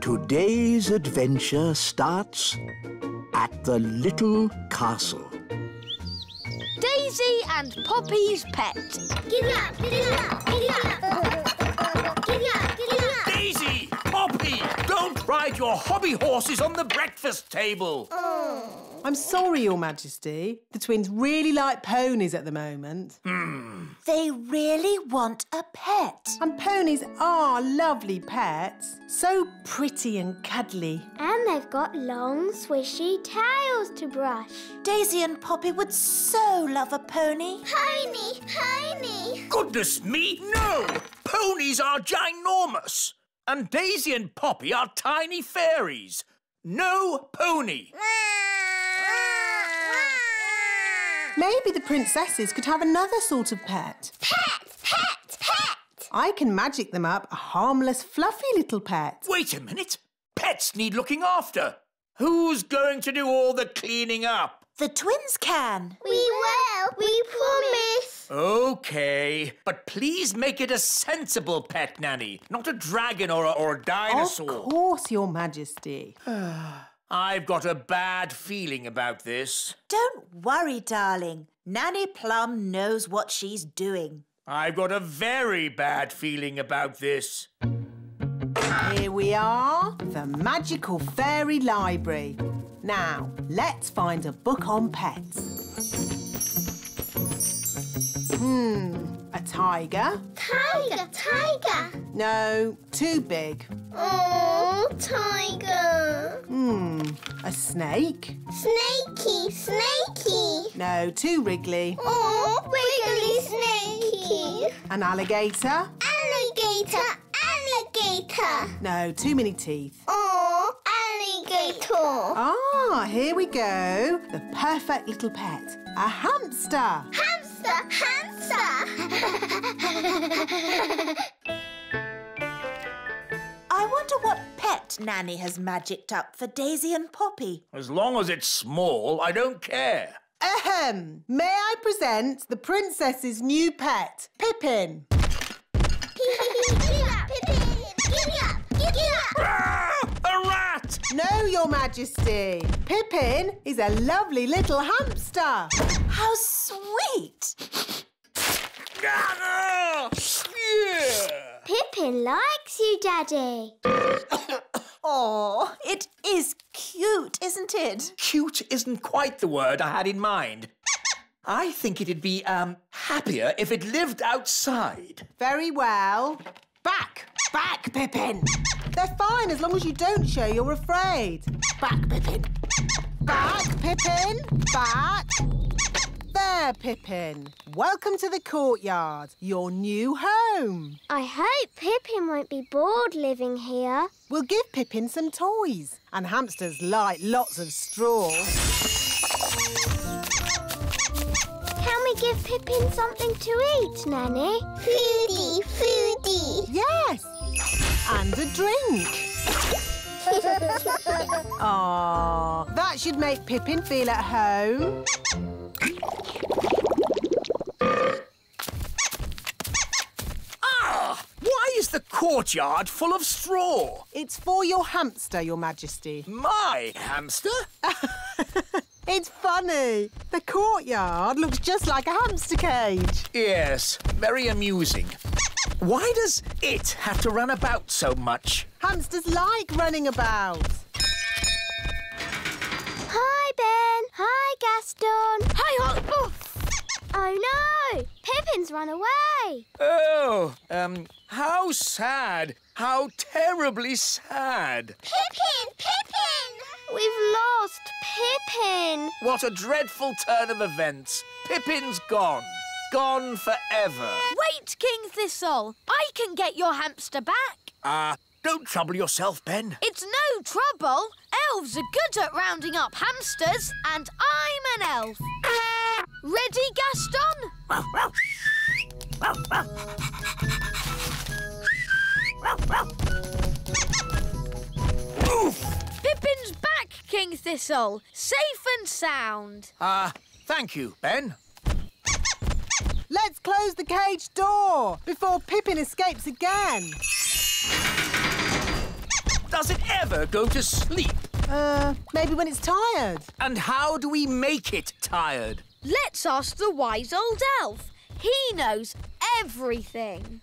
Today's adventure starts at the little castle. Daisy and Poppy's pet. Giddy up, giddy up, giddy up. Giddy up, giddy up. Daisy! Poppy! Don't ride your hobby horses on the breakfast table. I'm sorry, Your Majesty. The twins really like ponies at the moment. They really want a pet. And ponies are lovely pets. So pretty and cuddly. And they've got long, swishy tails to brush. Daisy and Poppy would so love a pony. Pony, pony. Goodness me, no! Ponies are ginormous. And Daisy and Poppy are tiny fairies. No pony. Maybe the princesses could have another sort of pet. Pet, pet, pet. I can magic them up a harmless, fluffy little pet. Wait a minute. Pets need looking after. Who's going to do all the cleaning up? The twins can. We will. We promise. OK, but please make it a sensible pet, Nanny, not a dragon or a dinosaur. Of course, Your Majesty. I've got a bad feeling about this. Don't worry, darling. Nanny Plum knows what she's doing. I've got a very bad feeling about this. Here we are, the magical fairy library. Now, let's find a book on pets. A tiger? Tiger, tiger. No, too big. Oh, tiger. A snake? Snakey, snakey. No, too wriggly. Oh, wiggly snakey. An alligator? Alligator, alligator. No, too many teeth. Oh, alligator. Ah, here we go. The perfect little pet. A hamster. Hamster, hamster. I wonder what pet Nanny has magicked up for Daisy and Poppy. As long as it's small, I don't care. Ahem. May I present the princess's new pet, Pippin? Giddy up, Pippin. Giddy up, giddy up. Ah, a rat! No, Your Majesty. Pippin is a lovely little hamster. How sweet! Ah, yeah. Pippin likes you, Daddy. Oh, it is cute, isn't it? Cute isn't quite the word I had in mind. I think it'd be, happier if it lived outside. Very well. Back, Pippin. They're fine as long as you don't show you're afraid. Back, Pippin. Back, Pippin. Back. There, Pippin. Welcome to the courtyard, your new home. I hope Pippin won't be bored living here. We'll give Pippin some toys. And hamsters like lots of straw. Can we give Pippin something to eat, Nanny? Foodie, foodie. Yes. And a drink. Aww, that should make Pippin feel at home. Ah! Why is the courtyard full of straw? It's for your hamster, Your Majesty. My hamster? It's funny. The courtyard looks just like a hamster cage. Yes, very amusing. Why does it have to run about so much? Hamsters like running about. Hi, Ben. Hi, Gaston. Hi, Hot. Oh, no. Pippin's run away. Oh, how sad. How terribly sad. Pippin, Pippin. We've lost Pippin. What a dreadful turn of events. Pippin's gone. Gone forever. Wait, King Thistle. I can get your hamster back. Don't trouble yourself, Ben. It's no trouble. Elves are good at rounding up hamsters, and I'm an elf. Ready, Gaston? Oof! Pippin's back, King Thistle. Safe and sound. Thank you, Ben. Let's close the cage door before Pippin escapes again. Does it ever go to sleep? Maybe when it's tired. And how do we make it tired? Let's ask the wise old elf. He knows everything.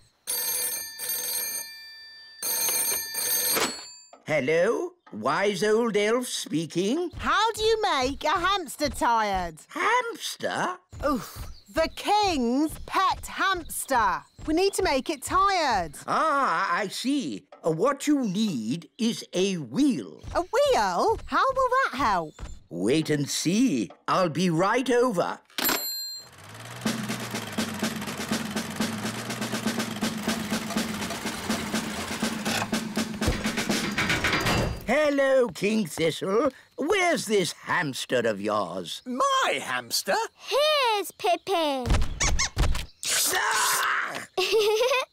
Hello, wise old elf speaking. How do you make a hamster tired? Hamster? Oof, the king's pet hamster. We need to make it tired. Ah, I see. What you need is a wheel. A wheel? How will that help? Wait and see. I'll be right over. Hello, King Thistle. Where's this hamster of yours? My hamster? Here's Pippin. Ah!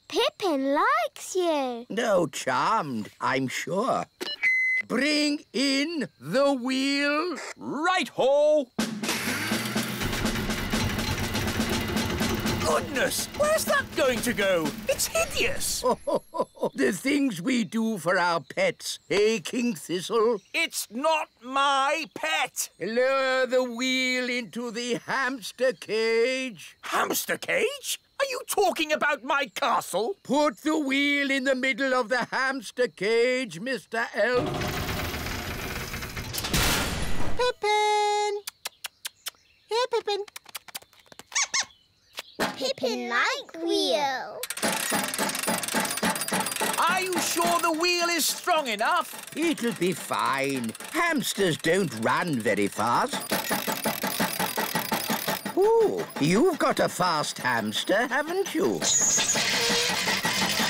Pippin likes you. No, charmed, I'm sure. Bring in the wheel. Right-ho! Goodness, where's that going to go? It's hideous. The things we do for our pets, eh, King Thistle? It's not my pet. Lower the wheel into the hamster cage. Hamster cage? Are you talking about my castle? Put the wheel in the middle of the hamster cage, Mr. Elf. Pippin! Here, Pippin. Pippin like wheel. Are you sure the wheel is strong enough? It'll be fine. Hamsters don't run very fast. Ooh, you've got a fast hamster, haven't you?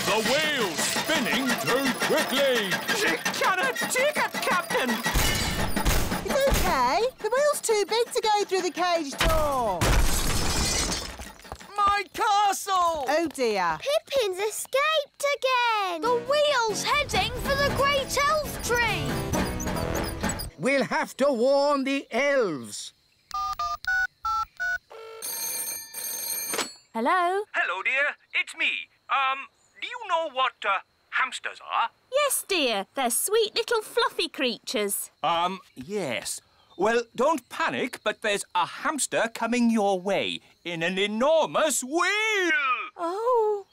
The wheel's spinning too quickly. She cannot take it, Captain. It's okay. The wheel's too big to go through the cage door. My castle! Oh, dear. Pippin's escaped again. The wheel's heading for the great elf tree. We'll have to warn the elves. Hello? Hello, dear. It's me. Do you know what hamsters are? Yes, dear. They're sweet little fluffy creatures. Yes. Well, don't panic, but there's a hamster coming your way in an enormous wheel. Oh.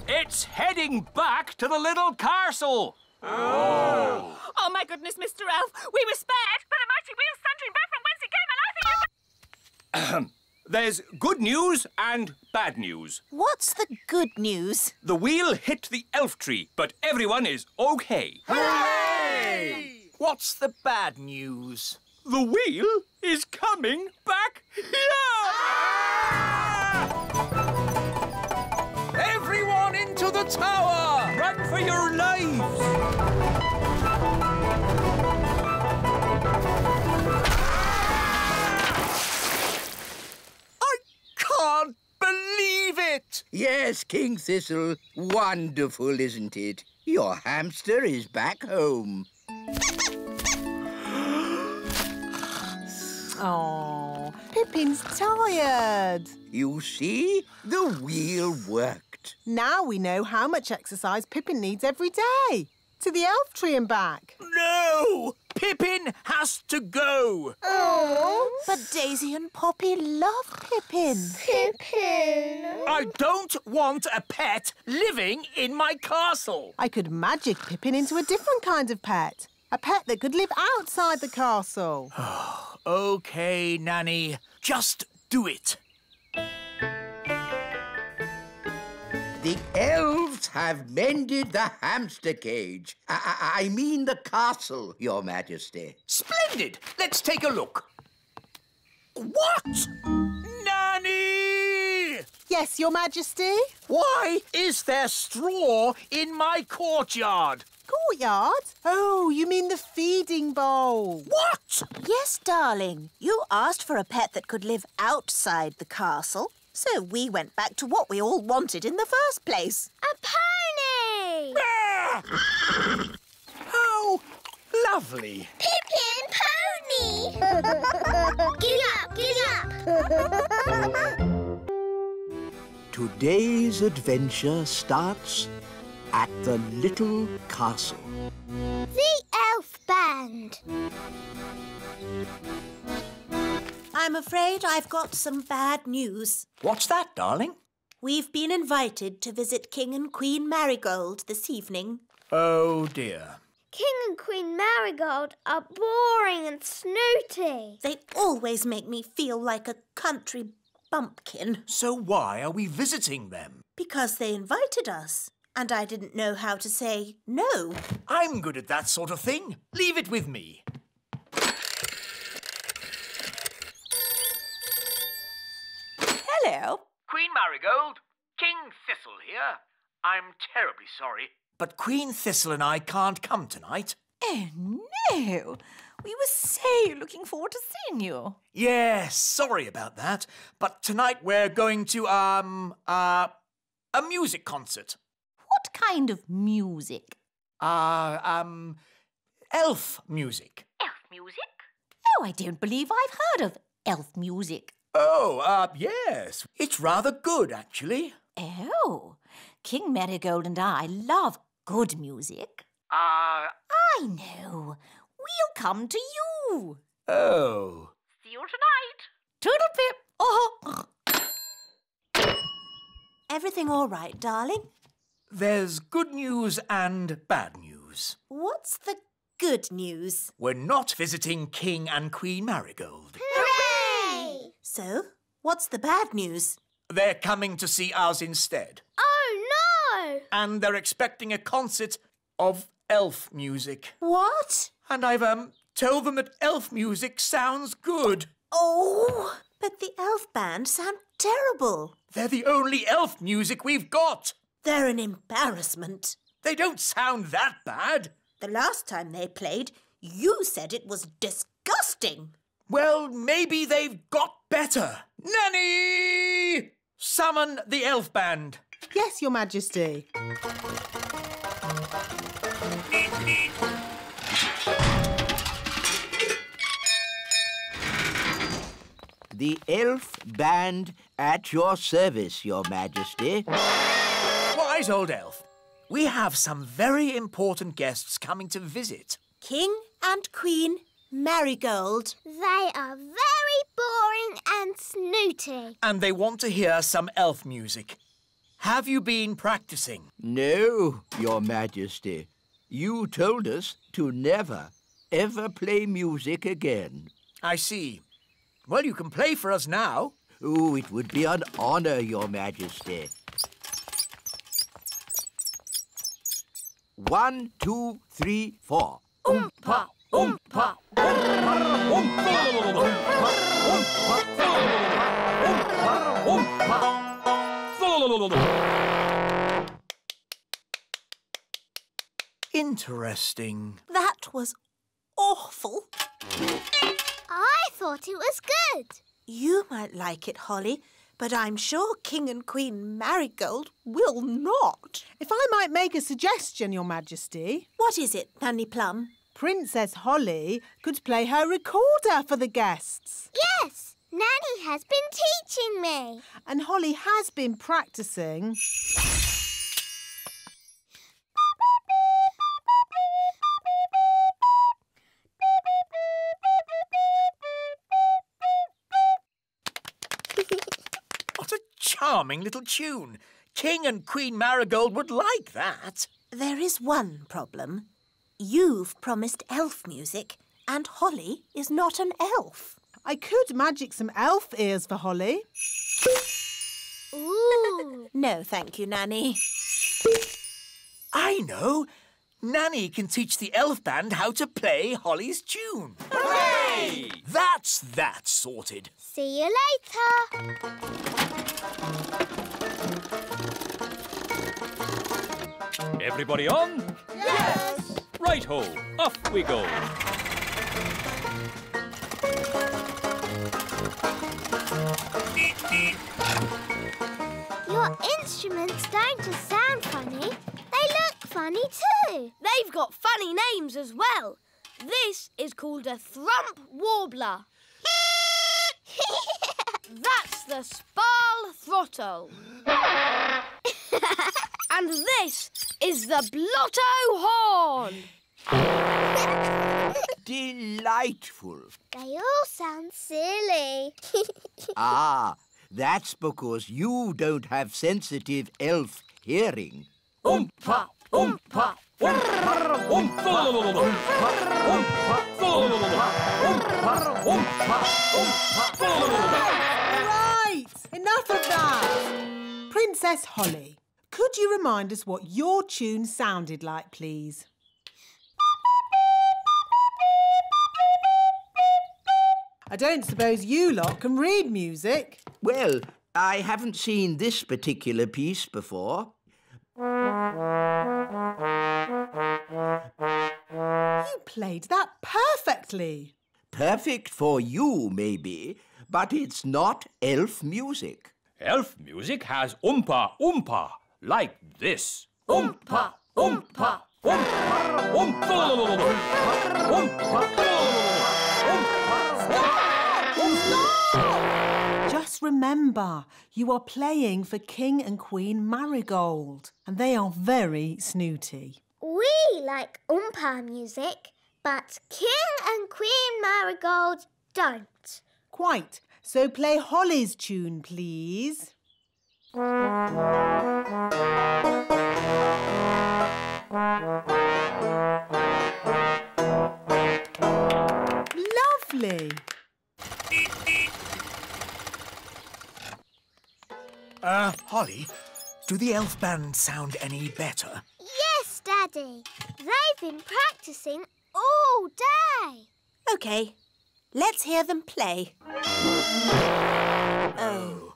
It's heading back to the little castle. Oh, my goodness, Mr. Elf. We were spared, but a mighty wheel thundering back from whence it came, and I think you... There's good news and bad news. What's the good news? The wheel hit the elf tree, but everyone is okay. Hooray! What's the bad news? The wheel is coming back here! Everyone into the tower! Run for your lives! Can't believe it! Yes, King Thistle. Wonderful, isn't it? Your hamster is back home. Oh, Pippin's tired. You see? The wheel worked. Now we know how much exercise Pippin needs every day. To the elf tree and back. No! Pippin has to go! Oh, But Daisy and Poppy love Pippin. Pippin. I don't want a pet living in my castle. I could magic Pippin into a different kind of pet. A pet that could live outside the castle. OK, Nanny. Just do it. The elves have mended the hamster cage. I mean the castle, Your Majesty. Splendid! Let's take a look. What? Nanny! Yes, Your Majesty? Why is there straw in my courtyard? Courtyard? Oh, you mean the feeding bowl. What? Yes, darling. You asked for a pet that could live outside the castle. So we went back to what we all wanted in the first place. A pony. Ah! How lovely. Pippin pony. Giddy up, giddy up. Today's adventure starts at the little castle. The Elf Band. I'm afraid I've got some bad news. What's that, darling? We've been invited to visit King and Queen Marigold this evening. Oh, dear. King and Queen Marigold are boring and snooty. They always make me feel like a country bumpkin. So why are we visiting them? Because they invited us, and I didn't know how to say no. I'm good at that sort of thing. Leave it with me. Hello. Queen Marigold, King Thistle here. I'm terribly sorry, but Queen Thistle and I can't come tonight. Oh, no. We were so looking forward to seeing you. Yes, sorry about that. But tonight we're going to, a music concert. What kind of music? Elf music. Elf music? Oh, I don't believe I've heard of elf music. Oh, yes. It's rather good, actually. Oh, King Marigold and I love good music. I know. We'll come to you. Oh. See you tonight. Toodle-pip. Oh. Everything all right, darling? There's good news and bad news. What's the good news? We're not visiting King and Queen Marigold. Hooray! So, what's the bad news? They're coming to see us instead. Oh, no! And they're expecting a concert of elf music. What? And I've, told them that elf music sounds good. Oh, but the elf band sound terrible. They're the only elf music we've got. They're an embarrassment. They don't sound that bad. The last time they played, you said it was disgusting. Well, maybe they've got better. Nanny! Summon the elf band. Yes, Your Majesty. The elf band at your service, Your Majesty. Wise old elf. We have some very important guests coming to visit. King and Queen Marigold. They are very boring and snooty. And they want to hear some elf music. Have you been practicing? No, Your Majesty. You told us to never, ever play music again. I see. Well, you can play for us now. Oh, it would be an honour, Your Majesty. 1, 2, 3, 4. Oompa, oompa. Interesting. That was awful. I thought it was good. You might like it, Holly, but I'm sure King and Queen Marigold will not. If I might make a suggestion, Your Majesty. What is it, Nanny Plum? Princess Holly could play her recorder for the guests. Yes, Nanny has been teaching me. And Holly has been practising. What a charming little tune. King and Queen Marigold would like that. There is one problem. You've promised elf music, and Holly is not an elf. I could magic some elf ears for Holly. Ooh. No, thank you, Nanny. I know. Nanny can teach the elf band how to play Holly's tune. Hooray! That's that sorted. See you later. Everybody on? Yes. Right-ho, off we go. Your instruments don't just sound funny, they look funny too. They've got funny names as well. This is called a thrump warbler. That's the sparl throttle. And this is the Blotto horn. Delightful. They all sound silly. Ah, that's because you don't have sensitive elf hearing. Oompa, oompa, oompa, oompa, Right, enough of that. Princess Holly, could you remind us what your tune sounded like, please? I don't suppose you lot can read music. Well, I haven't seen this particular piece before. You played that perfectly. Perfect for you, maybe, but it's not elf music. Elf music has oompa oompa, like this. oompa, oompa, oompa, Just remember, you are playing for King and Queen Marigold, and they are very snooty. We like Oompa music, but King and Queen Marigold don't. Quite. So play Holly's tune, please. Lovely. Holly, do the elf band sound any better? Yes, Daddy. They've been practicing all day. OK, let's hear them play. Oh.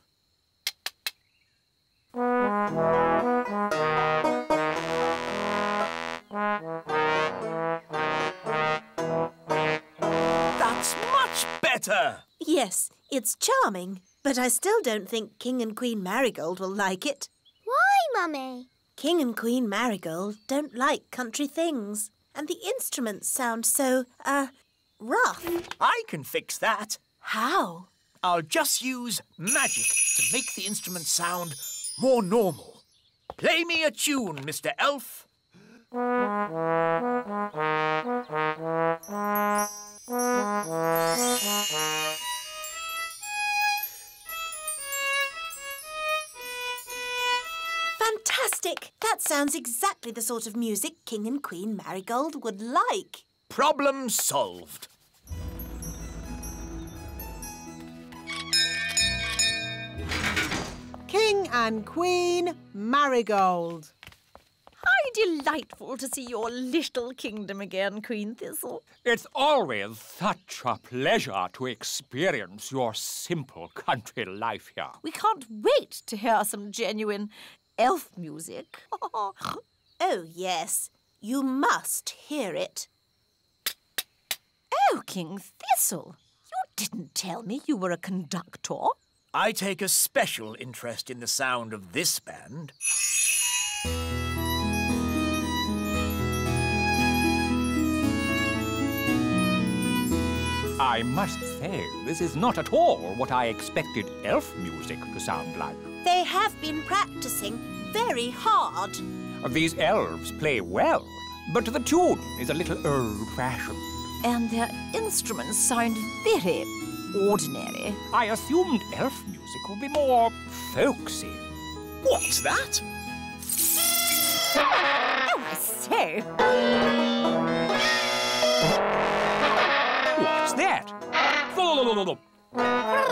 That's much better! Yes, it's charming, but I still don't think King and Queen Marigold will like it. Why, Mummy? King and Queen Marigold don't like country things, and the instruments sound so, rough. I can fix that. How? I'll just use magic to make the instrument sound more normal. Play me a tune, Mr. Elf. Fantastic! That sounds exactly the sort of music King and Queen Marigold would like. Problem solved. King and Queen Marigold. How delightful to see your little kingdom again, Queen Thistle. It's always such a pleasure to experience your simple country life here. We can't wait to hear some genuine elf music. Oh, yes. You must hear it. Oh, King Thistle, you didn't tell me you were a conductor. I take a special interest in the sound of this band. I must say, this is not at all what I expected elf music to sound like. They have been practicing very hard. These elves play well, but the tune is a little old-fashioned. And their instruments sound very ordinary. I assumed elf music would be more folksy. What's that? Oh, I say. What's that? Oh!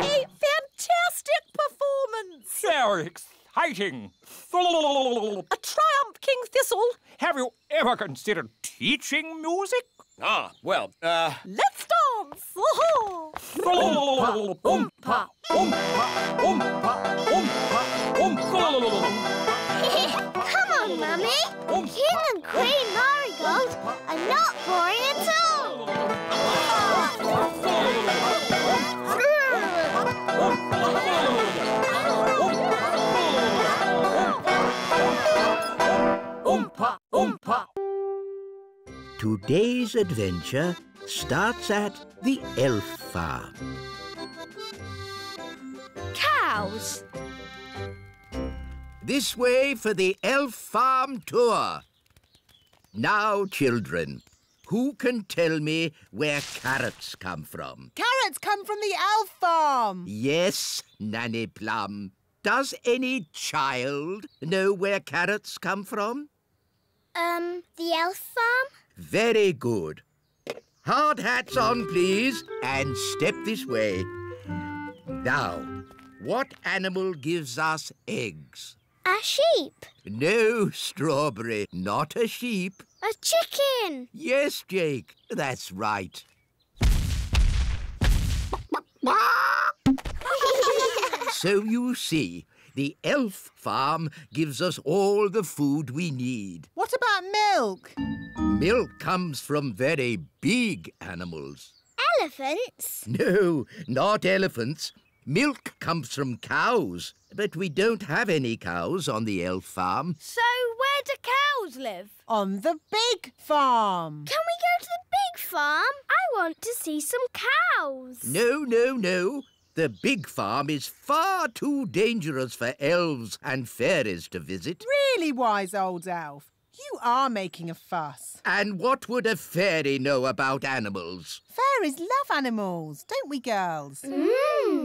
A fantastic performance! So exciting! A triumph, King Thistle! Have you ever considered teaching music? Ah, well, Let's dance! Oh-ho. Come on, Mummy. King and Queen Marigold are not boring at all. Today's adventure starts at the elf farm. Cows. This way for the elf farm tour. Now, children, who can tell me where carrots come from? Carrots come from the elf farm. Yes, Nanny Plum. Does any child know where carrots come from? The elf farm? Very good. Hard hats on, please, and step this way. Now, what animal gives us eggs? A sheep. No, Strawberry, not a sheep. A chicken. Yes, Jake, that's right. So you see, the elf farm gives us all the food we need. What about milk? Milk comes from very big animals. Elephants? No, not elephants. Milk comes from cows, but we don't have any cows on the elf farm. So where do cows live? On the big farm. Can we go to the big farm? I want to see some cows. No, no, no. The big farm is far too dangerous for elves and fairies to visit. Really, wise old elf. You are making a fuss. And what would a fairy know about animals? Fairies love animals, don't we, girls?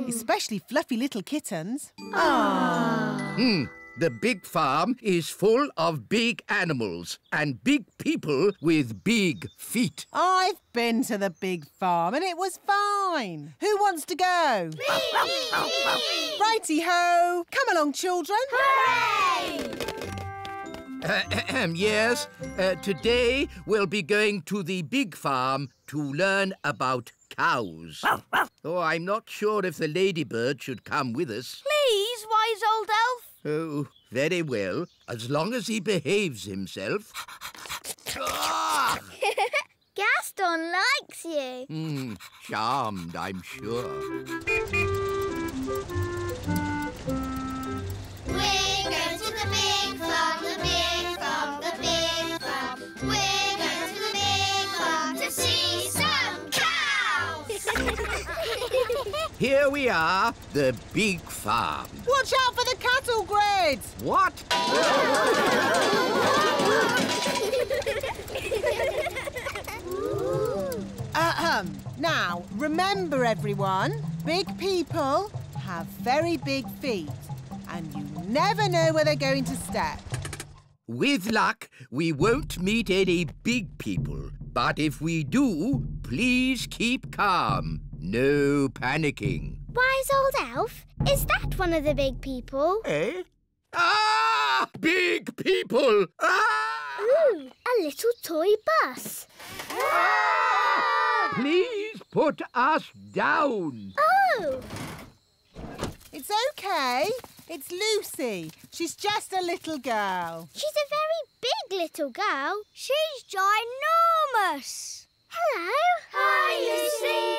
Especially fluffy little kittens. The big farm is full of big animals and big people with big feet. I've been to the big farm and it was fine. Who wants to go? Me! Righty-ho. Come along, children. Hooray! Yes, today we'll be going to the big farm to learn about cows. Oh, I'm not sure if the ladybird should come with us. Please, wise old elf. Oh, very well, as long as he behaves himself. Gaston likes you. Charmed, I'm sure. We're going to the big farm, the big farm, the big farm. We're going to the big farm to see some cows. Here we are, the big farm. Watch out for the cattle grid. What? Now, remember, everyone, big people have very big feet, and you never know where they're going to step. With luck, we won't meet any big people. But if we do, please keep calm. No panicking. Wise old elf, is that one of the big people? Eh? Ah! Big people! Ah! Ooh, a little toy bus. Please put us down. Oh! It's okay. It's Lucy. She's just a little girl. She's a very big little girl. She's ginormous. Hello. Hi, Lucy.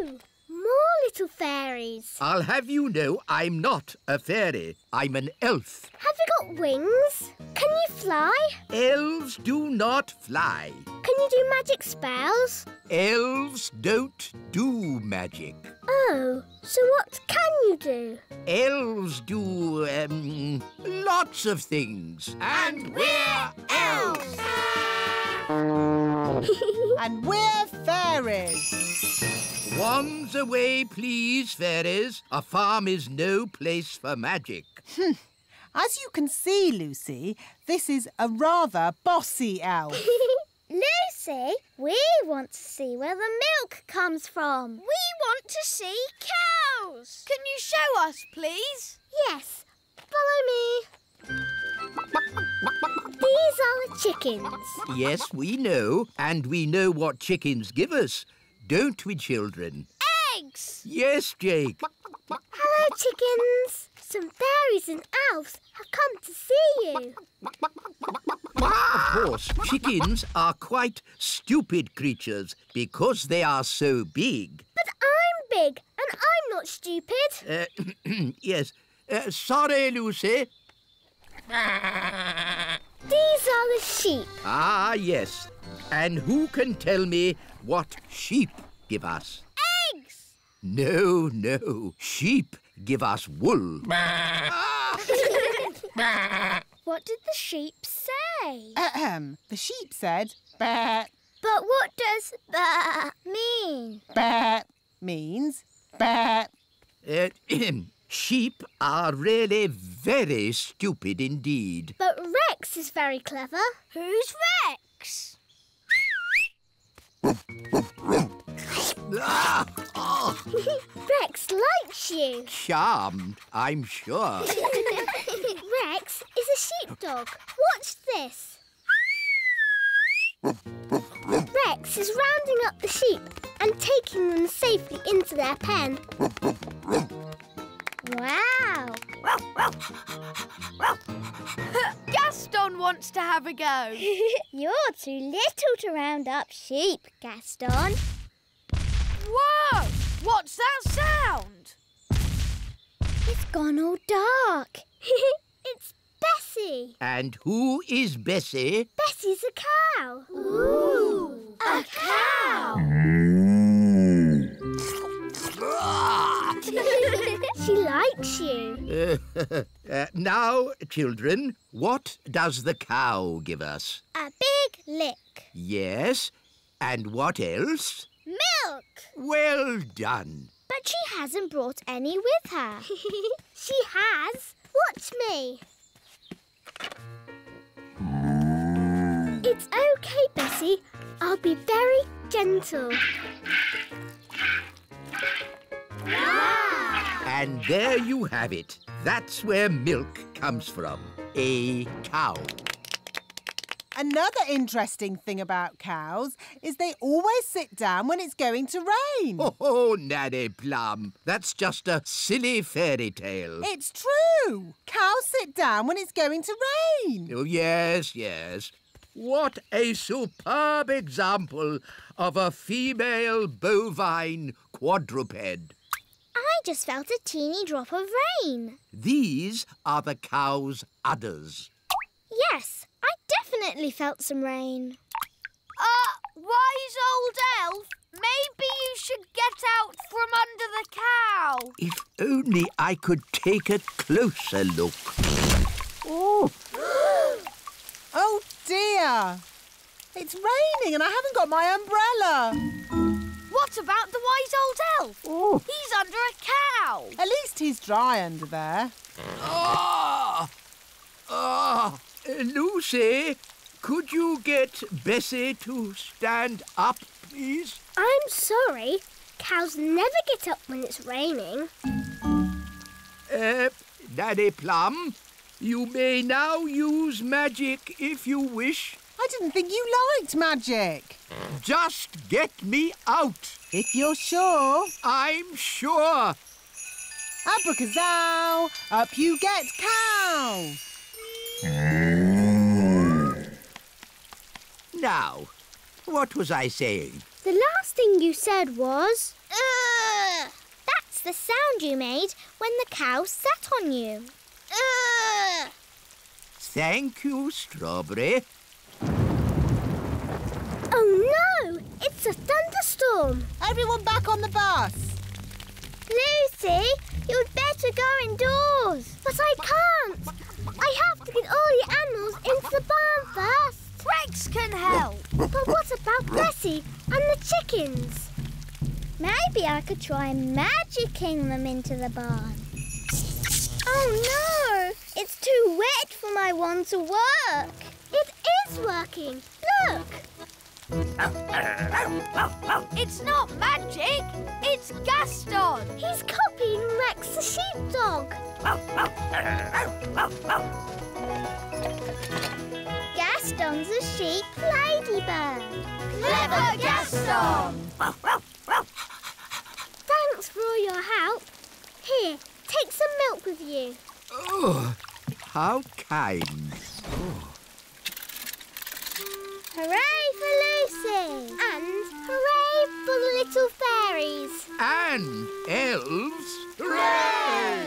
Ooh, more little fairies. I'll have you know I'm not a fairy. I'm an elf. Have you got wings? Can you fly? Elves do not fly. Can you do magic spells? Elves don't do magic. Oh, so what can you do? Elves do, lots of things. And we're elves! And we're fairies. Wands away, please, fairies. A farm is no place for magic. As you can see, Lucy, this is a rather bossy elf. Lucy, we want to see where the milk comes from. We want to see cows. Can you show us, please? Yes, follow me. These are the chickens. Yes, we know. And we know what chickens give us. Don't we, children? Eggs! Yes, Jake. Hello, chickens. Some fairies and elves have come to see you. Of course, chickens are quite stupid creatures because they are so big. But I'm big and I'm not stupid. Yes. Sorry, Lucy. These are the sheep. Ah, yes. And who can tell me what sheep give us? Eggs! No, no. Sheep give us wool. What did the sheep say? The sheep said, "Bah." But what does "bah" mean? "Bah" means bah. Sheep are really very stupid indeed. But Rex is very clever. Who's Rex? Rex likes you. Charmed, I'm sure. Rex is a sheepdog. Watch this. Rex is rounding up the sheep and taking them safely into their pen. Wow! Gaston wants to have a go. You're too little to round up sheep, Gaston. Whoa! What's that sound? It's gone all dark. It's Bessie. And who is Bessie? Bessie's a cow. Ooh! A cow! She likes you. Now, children, what does the cow give us? A big lick. Yes, and what else? Milk. Well done. But she hasn't brought any with her. She has. Watch me. It's okay, Bessie. I'll be very gentle. Wow! And there you have it. That's where milk comes from. A cow. Another interesting thing about cows is they always sit down when it's going to rain. Oh, Nanny Plum, that's just a silly fairy tale. It's true. Cows sit down when it's going to rain. Oh, yes, yes. What a superb example of a female bovine quadruped. I just felt a teeny drop of rain. These are the cow's udders. Yes, I definitely felt some rain. Wise old elf, maybe you should get out from under the cow. If only I could take a closer look. Oh! Oh, dear. It's raining and I haven't got my umbrella. What about the wise old elf? Oh. He's under a cow. At least he's dry under there. Lucy, could you get Bessie to stand up, please? I'm sorry. Cows never get up when it's raining. Nanny Plum, you may now use magic if you wish. I didn't think you liked magic. Just get me out. If you're sure. I'm sure. Abracazoo, up you get, cow. Now, what was I saying? The last thing you said was... Ugh! That's the sound you made when the cow sat on you. Ugh! Thank you, Strawberry. Oh, no! It's a thunderstorm. Everyone back on the bus. Lucy, you'd better go indoors. But I can't. I have to get all the animals into the barn first. Rex can help. But what about Bessie and the chickens? Maybe I could try magicking them into the barn. Oh, no! It's too wet for my wand to work. It is working. Look! It's not magic, it's Gaston. He's copying Rex the sheepdog. Gaston's a sheep ladybird. Clever Gaston! Thanks for all your help. Here, take some milk with you. Oh, how kind. Oh. Hooray for Lucy! And hooray for the little fairies! And elves. Hooray!